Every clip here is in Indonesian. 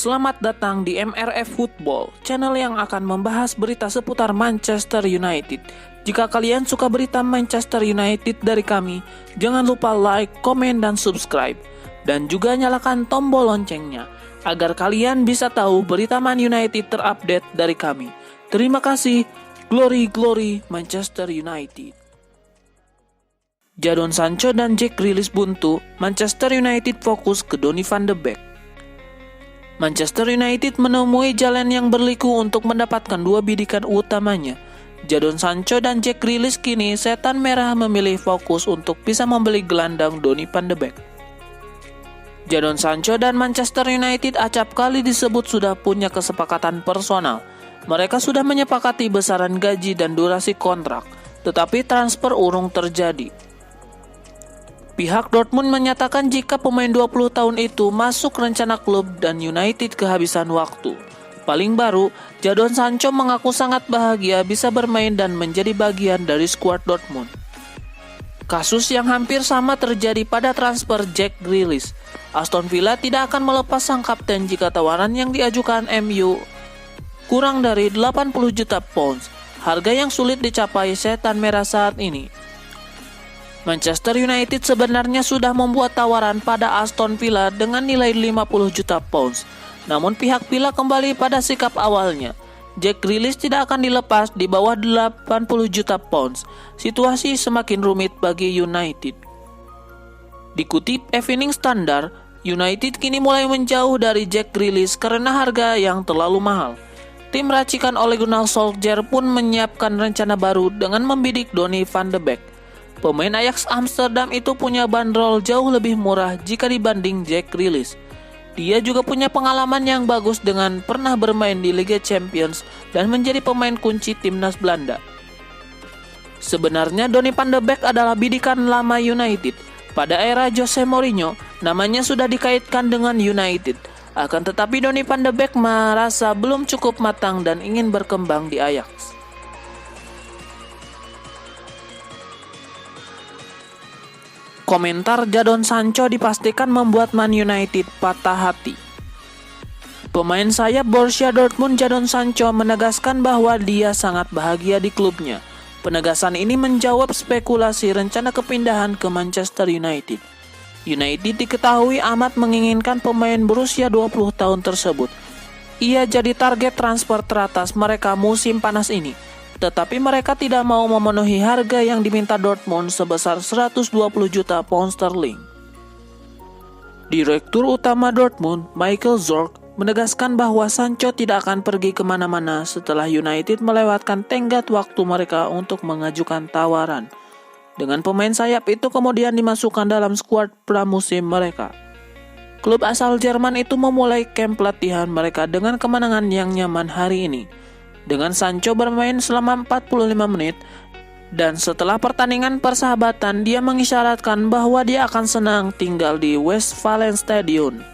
Selamat datang di MRF Football, channel yang akan membahas berita seputar Manchester United. Jika kalian suka berita Manchester United dari kami, jangan lupa like, komen, dan subscribe. Dan juga nyalakan tombol loncengnya, agar kalian bisa tahu berita Man United terupdate dari kami. Terima kasih, glory glory Manchester United. Jadon Sancho dan Jack Grealish buntu, Manchester United fokus ke Donny van de Beek. Manchester United menemui jalan yang berliku untuk mendapatkan dua bidikan utamanya. Jadon Sancho dan Jack Grealish kini setan merah memilih fokus untuk bisa membeli gelandang Donny van de Beek. Jadon Sancho dan Manchester United acap kali disebut sudah punya kesepakatan personal. Mereka sudah menyepakati besaran gaji dan durasi kontrak, tetapi transfer urung terjadi. Pihak Dortmund menyatakan jika pemain 20 tahun itu masuk rencana klub dan United kehabisan waktu. Paling baru, Jadon Sancho mengaku sangat bahagia bisa bermain dan menjadi bagian dari skuad Dortmund. Kasus yang hampir sama terjadi pada transfer Jack Grealish. Aston Villa tidak akan melepas sang kapten jika tawaran yang diajukan MU kurang dari 80 juta pounds, harga yang sulit dicapai setan merah saat ini. Manchester United sebenarnya sudah membuat tawaran pada Aston Villa dengan nilai 50 juta pounds. Namun pihak Villa kembali pada sikap awalnya. Jack Grealish tidak akan dilepas di bawah 80 juta pounds. Situasi semakin rumit bagi United. Dikutip Evening Standard, United kini mulai menjauh dari Jack Grealish karena harga yang terlalu mahal. Tim racikan Ole Gunnar Solskjaer pun menyiapkan rencana baru dengan membidik Donny van de Beek. Pemain Ajax Amsterdam itu punya bandrol jauh lebih murah jika dibanding Jack Grealish. Dia juga punya pengalaman yang bagus dengan pernah bermain di Liga Champions dan menjadi pemain kunci timnas Belanda. Sebenarnya Donny van de Beek adalah bidikan lama United. Pada era Jose Mourinho, namanya sudah dikaitkan dengan United. Akan tetapi Donny van de Beek merasa belum cukup matang dan ingin berkembang di Ajax. Komentar Jadon Sancho dipastikan membuat Man United patah hati. Pemain sayap Borussia Dortmund Jadon Sancho menegaskan bahwa dia sangat bahagia di klubnya. Penegasan ini menjawab spekulasi rencana kepindahan ke Manchester United. United diketahui amat menginginkan pemain berusia 20 tahun tersebut. Ia jadi target transfer teratas mereka musim panas ini. Tetapi mereka tidak mau memenuhi harga yang diminta Dortmund sebesar 120 juta pound sterling. Direktur utama Dortmund, Michael Zorc, menegaskan bahwa Sancho tidak akan pergi kemana-mana setelah United melewatkan tenggat waktu mereka untuk mengajukan tawaran. Dengan pemain sayap itu kemudian dimasukkan dalam skuad pramusim mereka. Klub asal Jerman itu memulai kamp latihan mereka dengan kemenangan yang nyaman hari ini. Dengan Sancho bermain selama 45 menit dan setelah pertandingan persahabatan dia mengisyaratkan bahwa dia akan senang tinggal di Westfalen Stadion.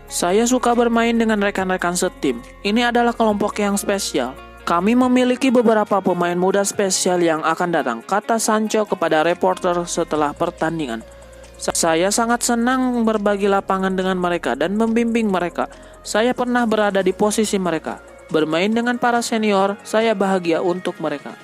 Saya suka bermain dengan rekan-rekan setim. Ini adalah kelompok yang spesial. Kami memiliki beberapa pemain muda spesial yang akan datang, kata Sancho kepada reporter setelah pertandingan. Saya sangat senang berbagi lapangan dengan mereka dan membimbing mereka. Saya pernah berada di posisi mereka. Bermain dengan para senior, saya bahagia untuk mereka.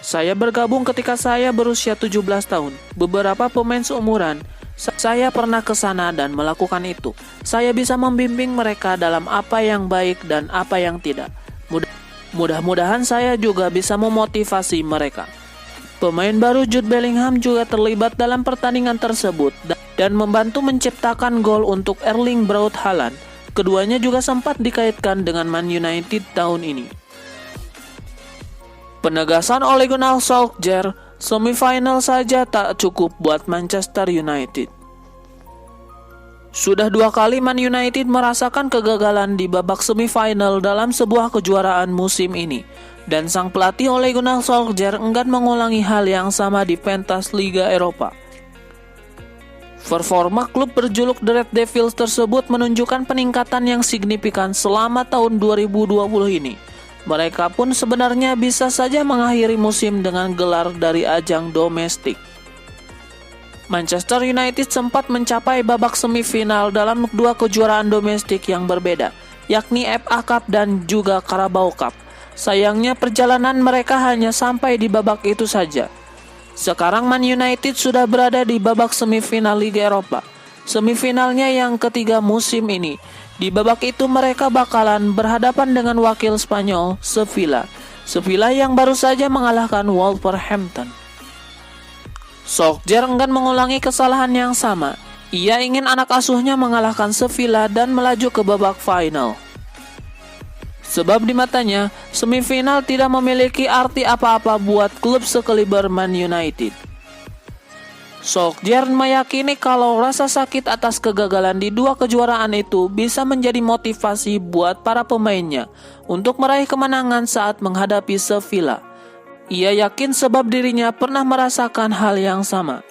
Saya bergabung ketika saya berusia 17 tahun. Beberapa pemain seumuran, saya pernah ke sana dan melakukan itu. Saya bisa membimbing mereka dalam apa yang baik dan apa yang tidak. Mudah-mudahan saya juga bisa memotivasi mereka. Pemain baru Jude Bellingham juga terlibat dalam pertandingan tersebut dan membantu menciptakan gol untuk Erling Braut Haaland. Keduanya juga sempat dikaitkan dengan Man United tahun ini. Penegasan Ole Gunnar Solskjaer, semifinal saja tak cukup buat Manchester United. Sudah 2 kali Man United merasakan kegagalan di babak semifinal dalam sebuah kejuaraan musim ini. Dan sang pelatih Ole Gunnar Solskjaer enggan mengulangi hal yang sama di pentas Liga Eropa. Performa klub berjuluk The Red Devils tersebut menunjukkan peningkatan yang signifikan selama tahun 2020 ini. Mereka pun sebenarnya bisa saja mengakhiri musim dengan gelar dari ajang domestik. Manchester United sempat mencapai babak semifinal dalam dua kejuaraan domestik yang berbeda, yakni FA Cup dan juga Carabao Cup. Sayangnya perjalanan mereka hanya sampai di babak itu saja. Sekarang Man United sudah berada di babak semifinal Liga Eropa. Semifinalnya yang ketiga musim ini. Di babak itu mereka bakalan berhadapan dengan wakil Spanyol, Sevilla. Sevilla yang baru saja mengalahkan Wolverhampton. Solskjaer enggan mengulangi kesalahan yang sama. Ia ingin anak asuhnya mengalahkan Sevilla dan melaju ke babak final. Sebab di matanya, semifinal tidak memiliki arti apa-apa buat klub sekaliber Man United. Solskjaer meyakini kalau rasa sakit atas kegagalan di dua kejuaraan itu bisa menjadi motivasi buat para pemainnya untuk meraih kemenangan saat menghadapi Sevilla. Ia yakin sebab dirinya pernah merasakan hal yang sama.